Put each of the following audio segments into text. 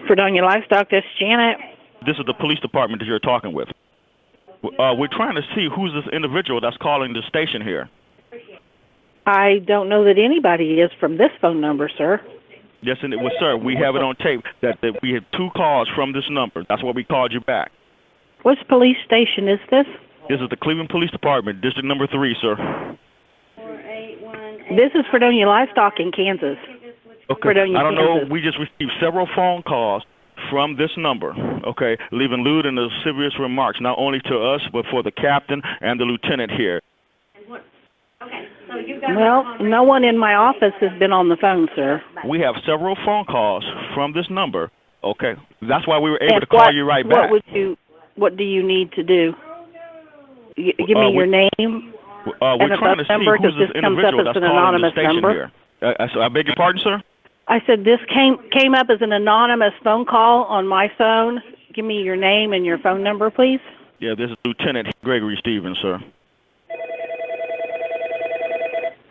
Fredonia Livestock, this is Janet. This is the police department that you're talking with. We're trying to see who's this individual that's calling the station here. I don't know that anybody is from this phone number, sir. Yes, and sir, we have it on tape that we had 2 calls from this number. That's why we called you back. Which police station is this? This is the Cleveland Police Department, District Number 3, sir. This is Fredonia Livestock in Kansas. Okay, Fredonia, I don't know. Kansas. We just received several phone calls from this number, okay, leaving lewd and lascivious remarks, not only to us, but for the captain and the lieutenant here. Well, no one in my office has been on the phone, sir. We have several phone calls from this number, okay? That's why we were able to call you right back. What do you need to do? Give me your name and we're trying to see number, who's this individual that's calling the station number. here. So I beg your pardon, sir? I said this came up as an anonymous phone call on my phone. Give me your name and your phone number, please. Yeah, this is Lieutenant Gregory Stevens, sir.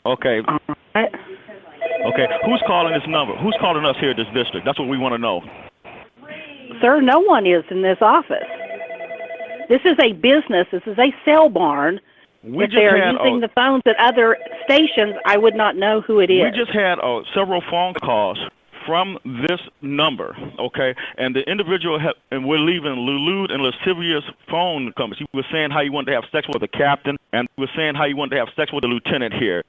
Okay. All right. Okay, who's calling this number? Who's calling us here at this district? That's what we want to know. Sir, no one is in this office. This is a business. This is a sale barn. If they're using the phones at other stations, I would not know who it is. We just had several phone calls from this number, okay? And the individual, and we're leaving lewd and lascivious phone numbers. He was saying how you wanted to have sex with the captain, and he was saying how you wanted to have sex with the lieutenant here.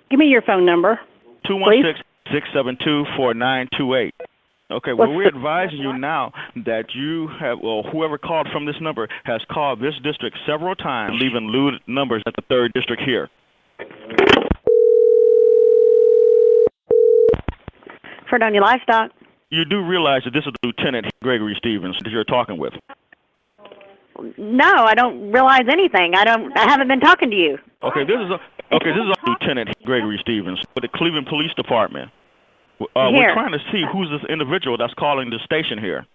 Give me your phone number. 216-672-4928. Okay, well, we're advising you now that you have, whoever called from this number has called this district several times, leaving lewd numbers at the 3rd district here. Fredonia Livestock. You do realize that this is Lieutenant Gregory Stevens that you're talking with? No, I don't realize anything. I haven't been talking to you. Okay, this is Lieutenant Gregory Stevens with the Cleveland Police Department. We're trying to see who's this individual that's calling the station here.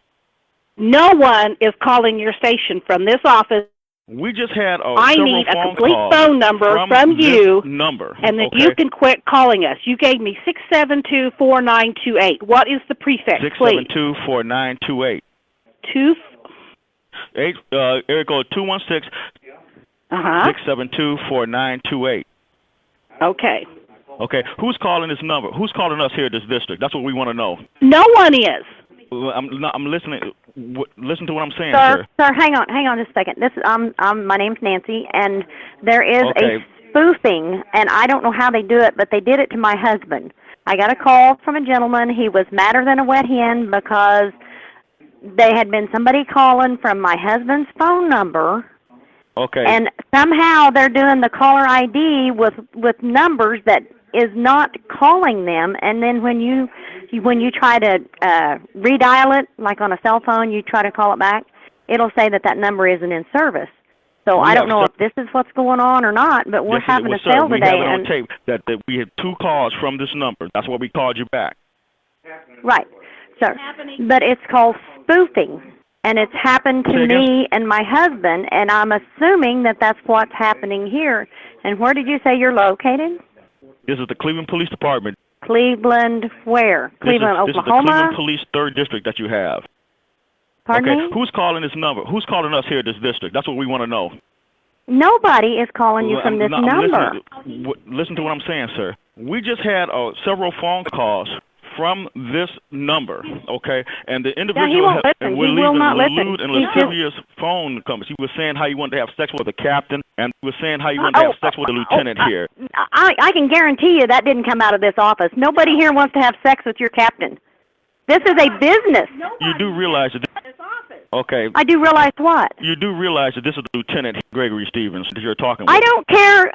No one is calling your station from this office. We just had I need a complete phone number from you, and then you can quit calling us. You gave me 672-4928. What is the prefix, please? 672-4928. Area code 216. 672-4928. Okay. Okay, who's calling this number? Who's calling us here at this district? That's what we want to know. No one is. I'm listening. Listen to what I'm saying, sir. Sir, hang on just a second. This is my name's Nancy, and there is a spoofing, and I don't know how they do it, but they did it to my husband. I got a call from a gentleman. He was madder than a wet hen because they had been somebody calling from my husband's phone number. Okay. And somehow they're doing the caller ID with numbers that is not calling them, and then when you try to redial it, like on a cell phone, you try to call it back, it'll say that number isn't in service. So I don't know if this is what's going on or not, but we're having a sale today. We have it on tape that we had 2 calls from this number. That's why we called you back. Right, sir. But it's called spoofing, and it's happened to me and my husband, and I'm assuming that that's what's happening here. And where did you say you're located? This is the Cleveland Police Department. Cleveland where? Cleveland, Oklahoma? This is the Cleveland Police 3rd District that you have. Pardon me? Who's calling this number? Who's calling us here at this district? That's what we want to know. Nobody is calling you from this number. Listen to what I'm saying, sir. We just had several phone calls from this number, okay? And the individual, and we're leaving lewd and lascivious phone numbers. He was saying how you wanted to have sex with the captain, and he was saying how you wanted to have sex with the lieutenant here. I can guarantee you that didn't come out of this office. Nobody here wants to have sex with your captain. This is a business. You do realize that. Okay. I do realize what? You do realize that this is Lieutenant Gregory Stevens that you're talking with. I don't care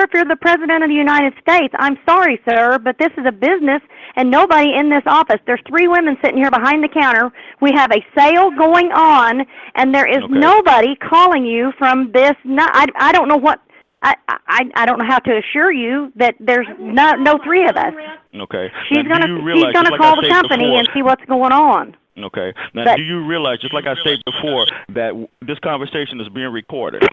if you're the President of the United States. I'm sorry, sir, but this is a business, and nobody in this office. There's 3 women sitting here behind the counter. We have a sale going on, and there is nobody calling you from this. I don't know what. I don't know how to assure you that there's no 3 of us. Okay. She's gonna call the company and see what's going on. Okay. Now, do you realize, just like I said before, that this conversation is being recorded?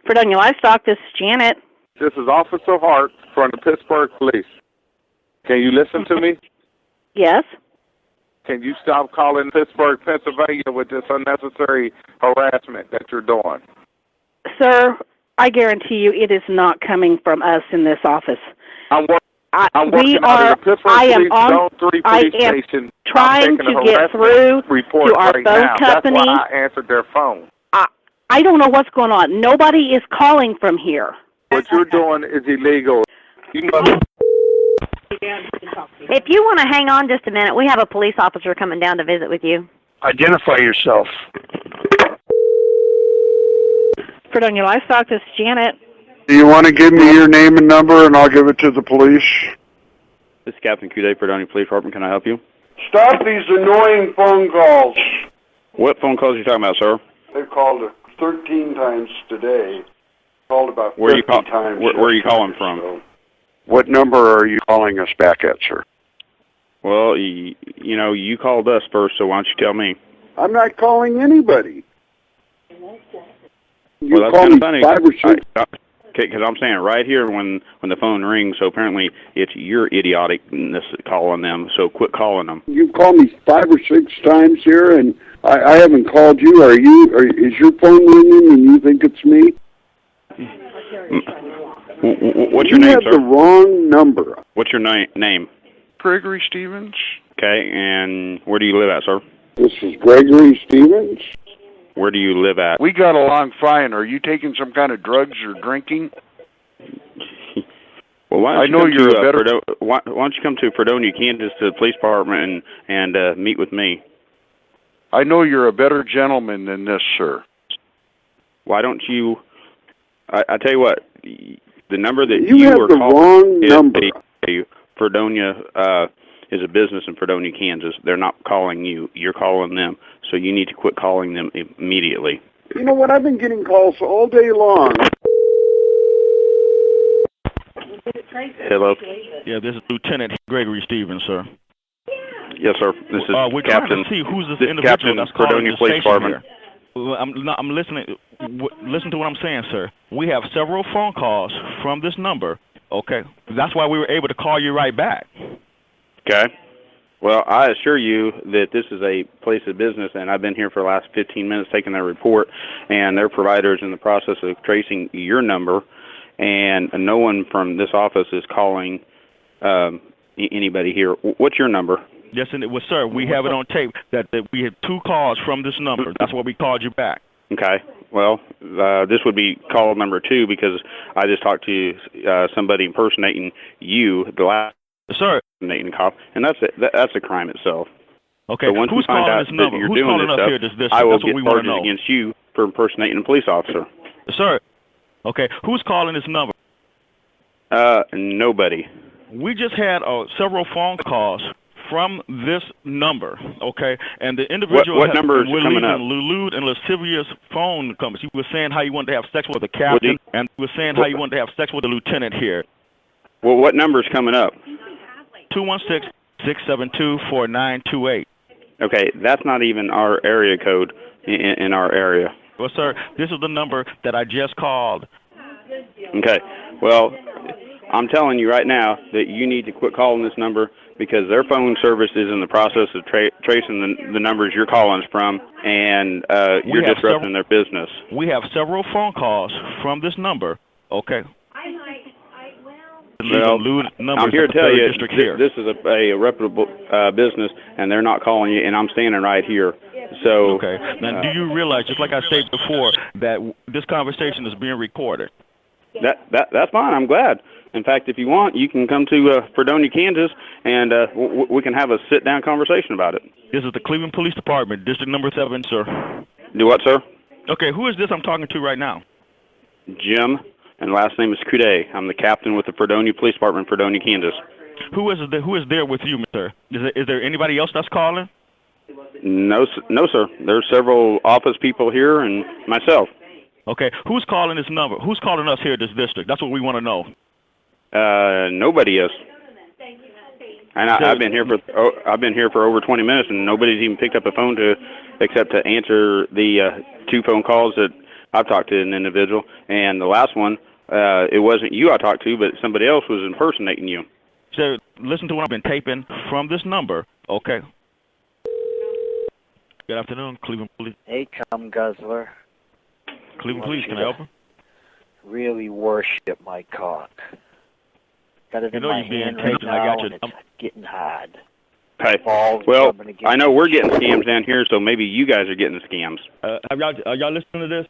Fredonia Livestock, this is Janet. This is Officer Hart from the Pittsburgh Police. Can you listen to me? Yes. Can you stop calling Pittsburgh, Pennsylvania with this unnecessary harassment that you're doing? Sir, I guarantee you it is not coming from us in this office. I'm working out of the Pittsburgh Zone 3 police station. Trying to get through to our phone company. That's why I answered their phone. I don't know what's going on. Nobody is calling from here. What you're doing is illegal. You know. If you want to hang on just a minute, we have a police officer coming down to visit with you. Identify yourself. Fredonia Livestock, this is Janet. Do you want to give me your name and number, and I'll give it to the police? This is Captain Kuday, Fredonia Police Department. Can I help you? Stop these annoying phone calls. What phone calls are you talking about, sir? They called 13 times today. Called about 50 times. Where are you calling from? So. What number are you calling us back at, sir? Well, you know, you called us first, so why don't you tell me? I'm not calling anybody. You well, that's call kind me of funny. 5 or 6. Because I'm saying right here when the phone rings, so apparently it's your idioticness calling them, so quit calling them. You called me 5 or 6 times here, and I haven't called you. Is your phone ringing and you think it's me? What's your name, sir? You have the wrong number. What's your name? Gregory Stevens. Okay, and where do you live at, sir? This is Gregory Stevens. Where do you live at? We got along fine. Are you taking some kind of drugs or drinking? Well, why don't you come to Fredonia, Kansas, to the police department and meet with me? I know you're a better gentleman than this, sir. Why don't you? I tell you what, the number that you have are the calling wrong number. Fredonia is a business in Fredonia, Kansas. They're not calling you. You're calling them. So you need to quit calling them immediately. You know what? I've been getting calls all day long. Hello? Yeah, this is Lieutenant Gregory Stevens, sir. Yes, sir. This is we're Captain. Trying to see who's this individual that's calling the Police Department. I'm listening. Listen to what I'm saying, sir. We have several phone calls from this number. Okay, that's why we were able to call you right back. Okay. Well, I assure you that this is a place of business, and I've been here for the last 15 minutes taking their report, and their provider is in the process of tracing your number, and no one from this office is calling anybody here. What's your number? Yes, and sir, we have it on tape that we had 2 calls from this number. That's why we called you back. Okay. Well, this would be call number 2 because I just talked to somebody impersonating you, the last impersonating cop, and that's a crime itself. Okay. So once who's we find calling out this number? that you're Who's doing calling this up stuff, here? This district? I will That's get what we want to charges know. against you for impersonating a police officer. Sir. Okay. Who's calling this number? Nobody. We just had several phone calls from this number, okay? And the individual what number is coming up? lewd and lascivious phone numbers. He was saying how you wanted to have sex with the captain, and he was saying how you wanted to have sex with the lieutenant here. Well, what number is coming up? 216-672-4928. Okay, that's not even our area code in our area. Well, sir, this is the number that I just called. Okay, well, I'm telling you right now that you need to quit calling this number because their phone service is in the process of tracing the numbers you're calling us from, and you're disrupting their business. We have several phone calls from this number, okay? Well, I'm here to tell you this is a reputable business, and they're not calling you, and I'm standing right here. So okay. Now, do you realize, just like I said before, that this conversation is being recorded? That's fine. I'm glad. In fact, if you want, you can come to Fredonia, Kansas, and we can have a sit-down conversation about it. This is the Cleveland Police Department, District Number 7, sir. Do what, sir? Okay, who is this I'm talking to right now? Jim, and last name is Kuday. I'm the captain with the Fredonia Police Department, Fredonia, Kansas. Who is there with you, sir? Is there anybody else that's calling? No, sir. There's several office people here and myself. Okay, who's calling this number? Who's calling us here at this district? That's what we want to know. Nobody is. And I've been here for over 20 minutes, and nobody's even picked up a phone except to answer the 2 phone calls that I've talked to an individual. And the last one, it wasn't you I talked to, but somebody else was impersonating you. So listen to what I've been taping from this number, okay? Good afternoon, Cleveland Police. Hey, cum guzzler. Cleveland Police, can I help you? Really worship my cock. Got it in my hand right taped, now, and it's getting hard. Hey, well, I know we're getting scams down here, so maybe you guys are getting scams. Are y'all listening to this?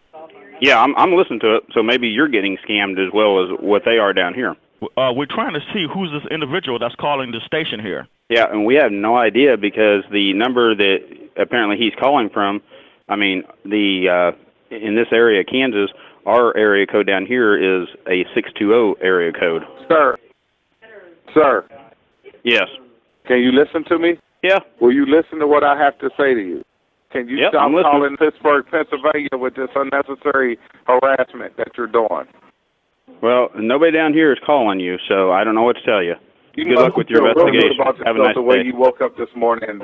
Yeah, I'm listening to it, so maybe you're getting scammed as well as what they are down here. We're trying to see who's this individual that's calling the station here. Yeah, and we have no idea because the number that apparently he's calling from, I mean, in this area of Kansas, our area code down here is a 620 area code. Sir. Yes. Can you listen to me? Yeah. Will you listen to what I have to say to you? Can you stop calling Pittsburgh, Pennsylvania with this unnecessary harassment that you're doing? Well, nobody down here is calling you, so I don't know what to tell you. Good luck with your investigation. Have a nice day. The way you woke up this morning and